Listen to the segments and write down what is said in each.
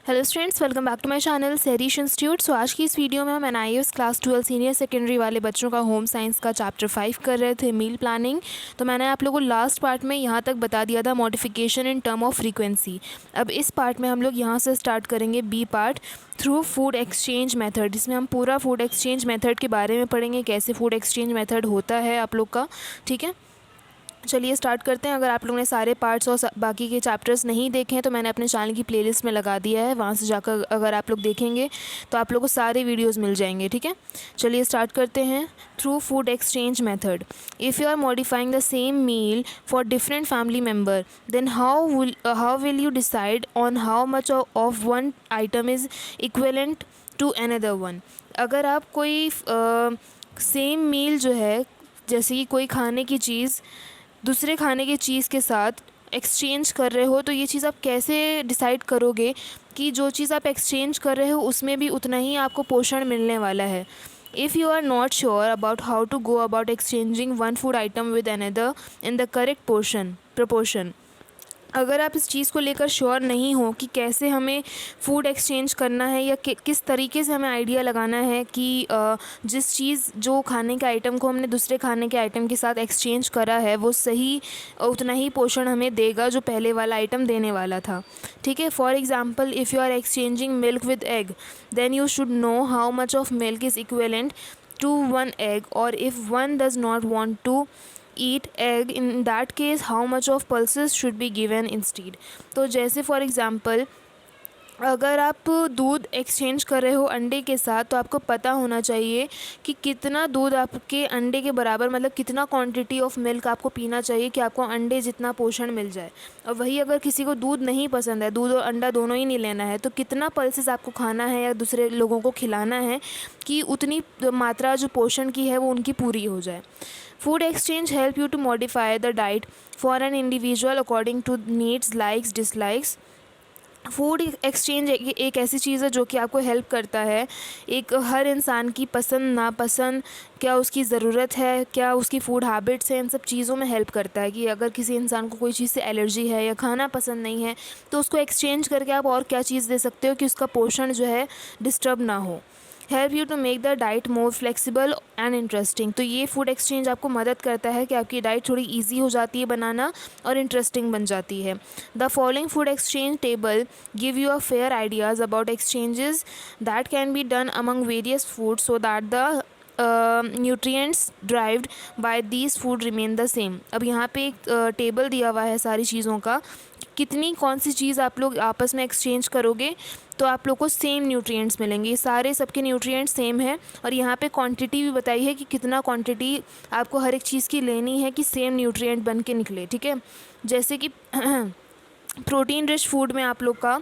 Hello students, welcome back to my channel सेरिश institute. So आज की इस वीडियो में हम एनआईएएस क्लास 12 सीनियर सेकेंडरी वाले बच्चों का होम साइंस का चैप्टर 5 कर रहे थे, मील प्लानिंग। तो मैंने आप लोगों को लास्ट पार्ट में यहाँ तक बता दिया था modification in term of frequency. अब इस पार्ट में हम लोग यहाँ से स्टार्ट करेंगे B part, through food exchange method, जिसमें हम पूरा फूड एक्सचेंज मेथड के बारे में पढ़ेंगे, कैसे फूड एक्सचेंज मेथड होता है आप लोग का। ठीक है, चलिए स्टार्ट करते हैं। अगर आप लोगों ने सारे पार्ट्स और बाकी के चैप्टर्स नहीं देखे हैं तो मैंने अपने चैनल की प्लेलिस्ट में लगा दिया है, वहाँ से जाकर अगर आप लोग देखेंगे तो आप लोग को सारे वीडियोस मिल जाएंगे। ठीक है, चलिए स्टार्ट करते हैं। Through food exchange method, if you are modifying the same meal for different family member, then how will you decide on how much of one item is equivalent to another one. अगर आप कोई same मील जो है, जैसे कि कोई खाने की चीज़ दूसरे खाने की चीज़ के साथ एक्सचेंज कर रहे हो, तो ये चीज़ आप कैसे डिसाइड करोगे कि जो चीज़ आप एक्सचेंज कर रहे हो उसमें भी उतना ही आपको पोषण मिलने वाला है। If you are not sure about how to go about exchanging one food item with another in the correct proportion, अगर आप इस चीज़ को लेकर श्योर नहीं हो कि कैसे हमें फ़ूड एक्सचेंज करना है या किस तरीके से हमें आइडिया लगाना है कि जिस चीज़ जो खाने के आइटम को हमने दूसरे खाने के आइटम के साथ एक्सचेंज करा है वो सही उतना ही पोषण हमें देगा जो पहले वाला आइटम देने वाला था। ठीक है, for example, if you are exchanging milk with egg, then you should know how much of milk is equivalent to one egg, और if one does not want to eat egg, in that case how much of pulses should be given instead। तो जैसे for example, अगर आप दूध exchange कर रहे हो अंडे के साथ तो आपको पता होना चाहिए कि कितना दूध आपके अंडे के बराबर, मतलब कितना क्वांटिटी ऑफ मिल्क आपको पीना चाहिए कि आपको अंडे जितना पोषण मिल जाए। और वही अगर किसी को दूध नहीं पसंद है, दूध और अंडा दोनों ही नहीं लेना है, तो कितना पल्सेस आपको खाना है या दूसरे लोगों को खिलाना है कि उतनी मात्रा जो पोषण की है वो उनकी पूरी हो जाए। Food exchange help you to modify the diet for an individual according to needs, likes, dislikes. Food exchange एक ऐसी चीज़ है जो कि आपको हेल्प करता है एक हर इंसान की पसंद नापसंद, क्या उसकी ज़रूरत है, क्या उसकी फ़ूड हैबिट्स हैं, इन सब चीज़ों में हेल्प करता है। कि अगर किसी इंसान को कोई चीज़ से एलर्जी है या खाना पसंद नहीं है तो उसको एक्सचेंज करके आप और क्या चीज़ दे सकते हो कि उसका पोषण जो है डिस्टर्ब ना हो। Help you to make the diet more flexible and interesting, तो ये फूड एक्सचेंज आपको मदद करता है कि आपकी डाइट थोड़ी ईजी हो जाती है बनाना और इंटरेस्टिंग बन जाती है। The following food exchange table give you a fair ideas about exchanges that can be done among various food so that the nutrients derived by these food remain the same. अब यहाँ पे एक table दिया हुआ है सारी चीज़ों का, कितनी कौन सी चीज़ आप लोग आपस में एक्सचेंज करोगे तो आप लोग को सेम न्यूट्रिएंट्स मिलेंगे। सारे सबके न्यूट्रिएंट्स सेम है और यहाँ पे क्वांटिटी भी बताई है कि कितना क्वांटिटी आपको हर एक चीज़ की लेनी है कि सेम न्यूट्रिएंट बन के निकले। ठीक है, जैसे कि प्रोटीन रिच फूड में आप लोग का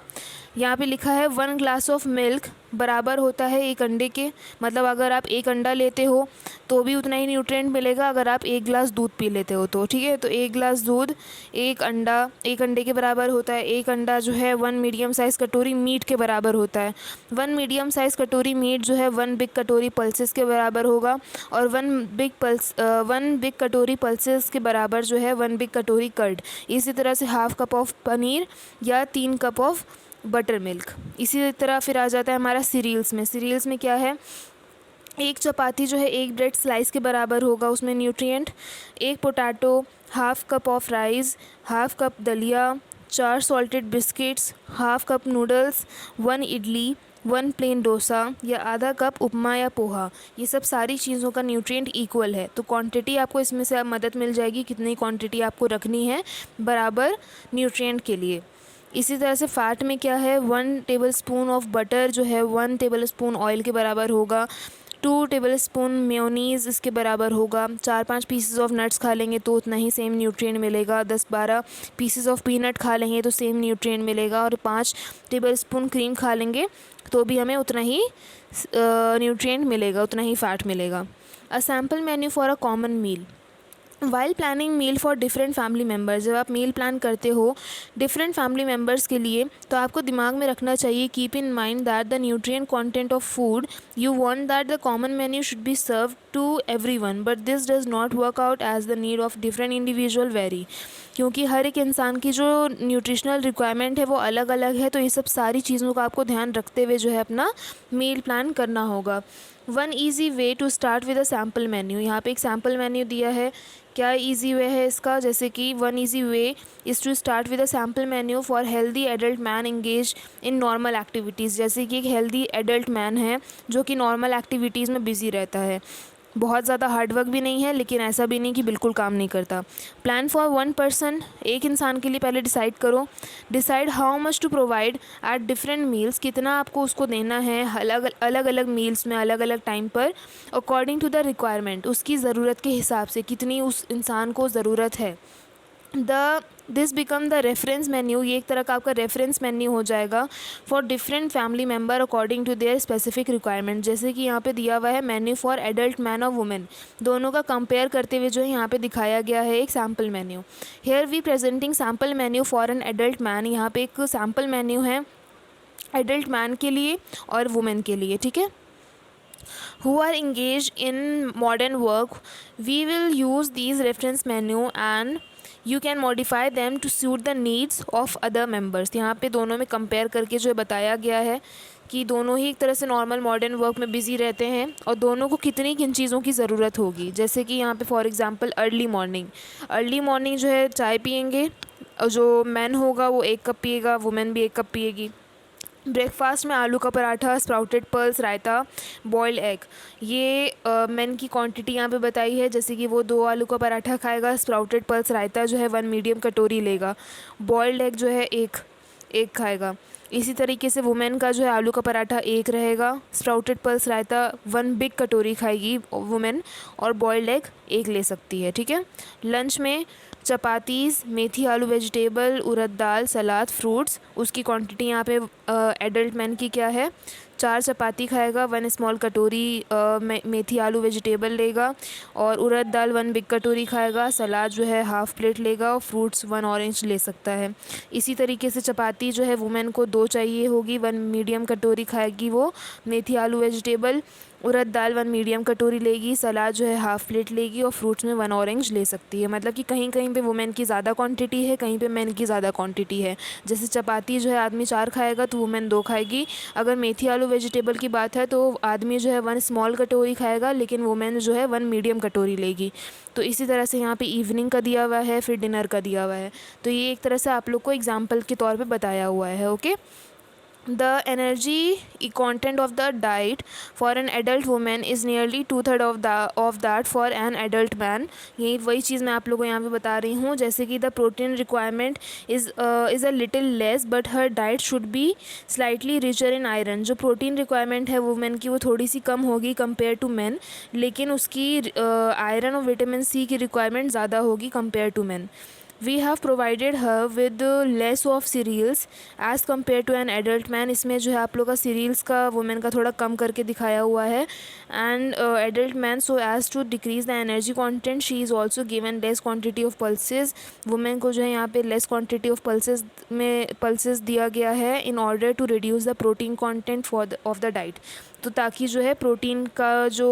यहाँ पे लिखा है 1 ग्लास ऑफ मिल्क बराबर होता है 1 अंडे के, मतलब अगर आप 1 अंडा लेते हो तो भी उतना ही न्यूट्रिएंट मिलेगा अगर आप 1 ग्लास दूध पी लेते हो तो। ठीक है, तो 1 ग्लास दूध 1 अंडा 1 अंडे के बराबर होता है। 1 अंडा जो है 1 मीडियम साइज़ कटोरी मीट के बराबर होता है। 1 मीडियम साइज़ कटोरी मीट जो है 1 बिग कटोरी पल्सेस के बराबर होगा, और 1 बिग कटोरी पल्सेस के बराबर जो है 1 बिग कटोरी कर्ड। इसी तरह से हाफ़ कप ऑफ पनीर या 3 कप ऑफ बटर मिल्क। इसी तरह फिर आ जाता है हमारा सीरियल्स में। सीरियल्स में क्या है, 1 चपाती जो है 1 ब्रेड स्लाइस के बराबर होगा उसमें nutrient, 1 potato, half cup of rice, half cup दलिया, 4 salted biscuits, half cup noodles, 1 idli, 1 plain dosa या आधा कप उपमा या पोहा। ये सब सारी चीज़ों का न्यूट्रिएंट इक्वल है, तो क्वांटिटी आपको इसमें से मदद मिल जाएगी कितनी क्वांटिटी आपको रखनी है बराबर न्यूट्रिएंट के लिए। इसी तरह से फ़ैट में क्या है, 1 टेबलस्पून ऑफ बटर जो है 1 टेबलस्पून ऑयल के बराबर होगा, 2 टेबलस्पून मेयोनीज़ इसके बराबर होगा। 4-5 पीसेस ऑफ नट्स खा लेंगे तो उतना ही सेम न्यूट्रिएंट मिलेगा। 10-12 पीसेस ऑफ पीनट खा लेंगे तो सेम न्यूट्रिएंट मिलेगा, और 5 टेबलस्पून क्रीम खा लेंगे तो भी हमें उतना ही न्यूट्रिएंट मिलेगा, उतना ही फ़ैट मिलेगा। A sample menu for a common meal, while planning meal for different family members, जब आप मील प्लान करते हो डिफरेंट फैमिली मेम्बर्स के लिए, तो आपको दिमाग में रखना चाहिए, keep in mind that the nutrient content of food you want that the common menu should be serve to everyone, but this does not work out as the need of different individual vary, क्योंकि हर एक इंसान की जो nutritional requirement है वो अलग अलग है। तो ये सब सारी चीज़ों का आपको ध्यान रखते हुए जो है अपना मील प्लान करना होगा। One easy way to start with a sample menu, यहाँ पे एक सैम्पल मेन्यू दिया है। क्या ईजी वे है इसका, जैसे कि one easy way is to start with a sample menu for healthy adult man engage in normal activities, जैसे कि एक हेल्दी एडल्ट मैन है जो कि नॉर्मल एक्टिविटीज़ में बिज़ी रहता है, बहुत ज़्यादा हार्डवर्क भी नहीं है लेकिन ऐसा भी नहीं कि बिल्कुल काम नहीं करता। प्लान फॉर वन पर्सन, एक इंसान के लिए पहले डिसाइड करो। Decide how much to provide at different meals, कितना आपको उसको देना है अलग अलग मील्स में अलग अलग टाइम पर, अकॉर्डिंग टू द रिक्वायरमेंट, उसकी ज़रूरत के हिसाब से कितनी उस इंसान को ज़रूरत है। This become the reference menu, ये एक तरह का आपका रेफरेंस मेन्यू हो जाएगा for different family member according to their specific requirement, जैसे कि यहाँ पे दिया हुआ है मेन्यू फॉर एडल्ट मैन और वुमेन, दोनों का कंपेयर करते हुए जो है यहाँ पे दिखाया गया है एक sample menu. Here we presenting sample menu for an adult man, यहाँ पे एक सैम्पल मेन्यू है एडल्ट मैन के लिए और वुमेन के लिए, ठीक है। Who are engaged in modern work, we will use these reference menu and you can modify them to suit the needs of other members। यहाँ पे दोनों में कंपेयर करके जो बताया गया है कि दोनों ही एक तरह से नॉर्मल मॉडर्न वर्क में बिज़ी रहते हैं और दोनों को कितनी किन चीज़ों की ज़रूरत होगी। जैसे कि यहाँ पे फॉर एग्जांपल अर्ली मॉर्निंग जो है चाय पियेंगे, और जो मैन होगा वो 1 कप पिएगा, वुमेन भी 1 कप पिएगी। ब्रेकफास्ट में आलू का पराठा, स्प्राउटेड पल्स, रायता, बॉइल्ड एग, ये मैन की क्वांटिटी यहाँ पे बताई है, जैसे कि वो 2 आलू का पराठा खाएगा, स्प्राउटेड पल्स रायता जो है 1 मीडियम कटोरी लेगा, बॉइल्ड एग जो है एक खाएगा। इसी तरीके से वुमेन का जो है आलू का पराठा 1 रहेगा, स्प्राउटेड पल्स रायता 1 बिग कटोरी खाएगी वुमेन, और बॉइल्ड एग 1 ले सकती है, ठीक है। लंच में चपातीस, मेथी आलू वेजिटेबल, उड़द दाल, सलाद, फ्रूट्स, उसकी क्वांटिटी यहाँ पे एडल्ट मैन की क्या है, 4 चपाती खाएगा, 1 स्मॉल कटोरी मेथी आलू वेजिटेबल लेगा, और उड़द दाल 1 बिग कटोरी खाएगा, सलाद जो है हाफ़ प्लेट लेगा, और फ्रूट्स 1 ऑरेंज ले सकता है। इसी तरीके से चपाती जो है वुमेन को 2 चाहिए होगी, 1 मीडियम कटोरी खाएगी वो मेथी आलू वेजिटेबल, उड़द दाल 1 मीडियम कटोरी लेगी, सलाद जो है हाफ़ प्लेट लेगी, और फ्रूट्स में 1 ऑरेंज ले सकती है। मतलब कि कहीं कहीं पे वुमेन की ज़्यादा क्वांटिटी है, कहीं पे मेन की ज़्यादा क्वांटिटी है। जैसे चपाती जो है आदमी 4 खाएगा तो वुमेन 2 खाएगी। अगर मेथी आलू वेजिटेबल की बात है तो आदमी जो है 1 स्मॉल कटोरी खाएगा, लेकिन वुमेन जो है 1 मीडियम कटोरी लेगी। तो इसी तरह से यहाँ पे इवनिंग का दिया हुआ है, फिर डिनर का दिया हुआ है। तो ये एक तरह से आप लोग को एग्जाम्पल के तौर पर बताया हुआ है, okay. The energy content of the diet for an adult woman is nearly 2/3 of that for an adult man। यही वही चीज़ मैं आप लोगों को यहाँ पे बता रही हूँ, जैसे कि the protein requirement is a little less but her diet should be slightly richer in iron। जो प्रोटीन रिक्वायरमेंट है वुमेन की वो थोड़ी सी कम होगी कंपेयर टू मैन, लेकिन उसकी आयरन और विटामिन सी की रिक्वायरमेंट ज़्यादा होगी compare to man. We have provided her with less of cereals as compared to an adult man। इसमें जो है आप लोग का सीरियल्स का वुमेन का थोड़ा कम करके दिखाया हुआ है। And adult man so as to decrease the energy content she is also given less quantity of pulses. Women को जो है यहाँ पे लेस क्वांटिटी ऑफ पल्सेस दिया गया है in order to reduce the protein content of the diet. तो ताकि जो है प्रोटीन का जो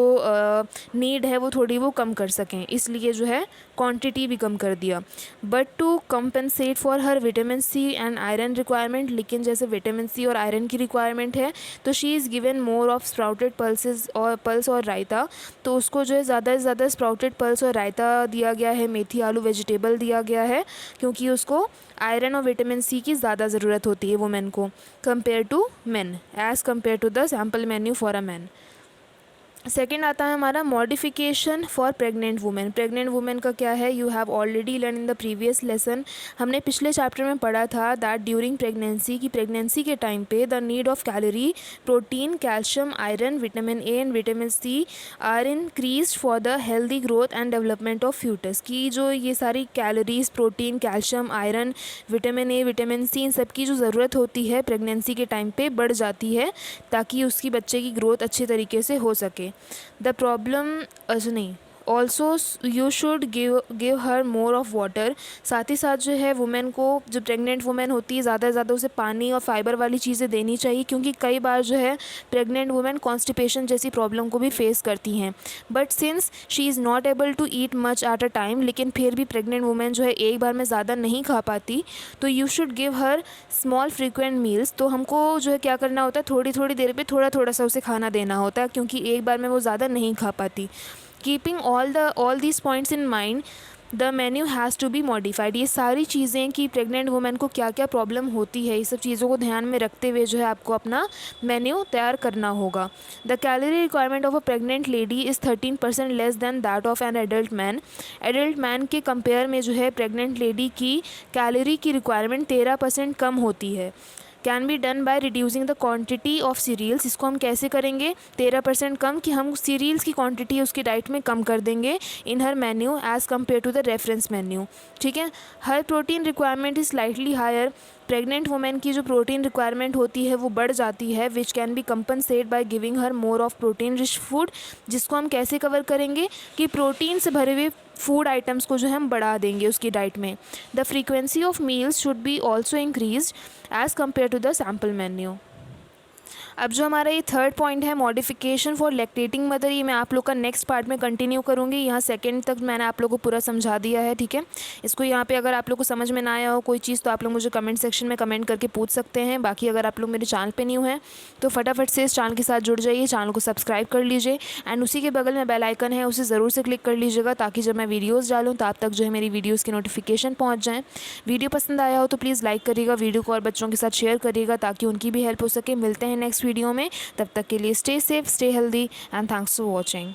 नीड है वो थोड़ी वो कम कर सकें, इसलिए जो है क्वांटिटी भी कम कर दिया। But to compensate for her vitamin C and iron requirement, लेकिन जैसे विटामिन सी और आयरन की रिक्वायरमेंट है तो she is given more of sprouted pulse और रायता। तो उसको जो है ज़्यादा से ज़्यादा स्प्राउटेड पल्स और रायता दिया गया है, मेथी आलू वेजिटेबल दिया गया है, क्योंकि उसको आयरन और विटामिन सी की ज़्यादा ज़रूरत होती है वुमेन को compare to man, as compare to the sample menu for a man. Second आता है हमारा modification for pregnant women. Pregnant women का क्या है, you have already learn in the previous lesson. हमने पिछले चैप्टर में पढ़ा था दैट ड्यूरिंग प्रेगनेंसी की प्रेगनेंसी के टाइम पे the need of calorie, protein, calcium, iron, vitamin A and vitamin C are increase for the healthy growth and development of foetus. की जो ये सारी calories, protein, calcium, iron, vitamin A, vitamin C, इन सब की जो ज़रूरत होती है प्रेगनेंसी के टाइम पे बढ़ जाती है ताकि उसकी बच्चे की ग्रोथ अच्छे तरीके से हो सके। द प्रॉब्लम नहीं also you should give her more of water. साथ ही साथ जो है वुमेन को, जो प्रेग्नेंट वुमेन होती है, ज़्यादा से ज़्यादा उसे पानी और फाइबर वाली चीज़ें देनी चाहिए, क्योंकि कई बार जो है प्रेग्नेंट वुमेन कॉन्स्टिपेशन जैसी प्रॉब्लम को भी फेस करती हैं। But since she is not able to eat much at a time, लेकिन फिर भी प्रेग्नेंट वुमेन जो है एक बार में ज़्यादा नहीं खा पाती, तो you should give her small frequent meals. तो हमको जो है क्या करना होता है, थोड़ी थोड़ी देर पे थोड़ा थोड़ा सा उसे खाना देना होता है, क्योंकि एक बार में वो ज़्यादा नहीं खा पाती। Keeping all these points in mind, the menu has to be modified. ये सारी चीज़ें कि प्रेग्नेंट वुमेन को क्या क्या प्रॉब्लम होती है, ये सब चीज़ों को ध्यान में रखते हुए जो है आपको अपना मेन्यू तैयार करना होगा। The calorie requirement of a pregnant lady is 13% less than that of an adult man. Adult man के कंपेयर में जो है प्रेग्नेंट लेडी की कैलोरी की रिक्वायरमेंट 13% कम होती है। Can be done by reducing the quantity of cereals. इसको हम कैसे करेंगे 13% कम, कि हम सीरियल्स की क्वांटिटी उसकी डाइट में कम कर देंगे in her menu as compare to the reference menu. ठीक है। Her protein requirement is slightly higher. Pregnant women की जो प्रोटीन रिक्वायरमेंट होती है वो बढ़ जाती है, which can be compensate by giving her more of protein rich food. जिसको हम कैसे कवर करेंगे कि प्रोटीन से भरे हुए फूड आइटम्स को जो है हम बढ़ा देंगे उसकी डाइट में। The frequency of meals should be also increase as compare to the sample menu. अब जो हमारा ये थर्ड पॉइंट है, मॉडिफिकेशन फॉर लैक्टेटिंग मदर, ये मैं आप लोग का नेक्स्ट पार्ट में कंटिन्यू करूँगी। यहाँ सेकंड तक मैंने आप लोग को पूरा समझा दिया है। ठीक है। इसको यहाँ पे अगर आप लोग को समझ में ना आया हो कोई चीज़, तो आप लोग मुझे कमेंट सेक्शन में कमेंट करके पूछ सकते हैं। बाकी अगर आप लोग मेरे चैनल पे न्यू हैं तो फटाफट से इस चैनल के साथ जुड़ जाइए, चैनल को सब्सक्राइब कर लीजिए एंड उसी के बगल में बेल आइकन है, उसे ज़रूर से क्लिक कर लीजिएगा, ताकि जब मैं वीडियोज़ डालूँ तो आप तक जो है मेरी वीडियोज़ की नोटिफिकेशन पहुँच जाएँ। वीडियो पसंद आया हो तो प्लीज़ लाइक करिएगा, वीडियो को और बच्चों के साथ शेयर करिएगा, ताकि उनकी भी हेल्प हो सके। मिलते हैं नेक्स्ट वीडियो में, तब तक के लिए stay safe, stay healthy and thanks for watching.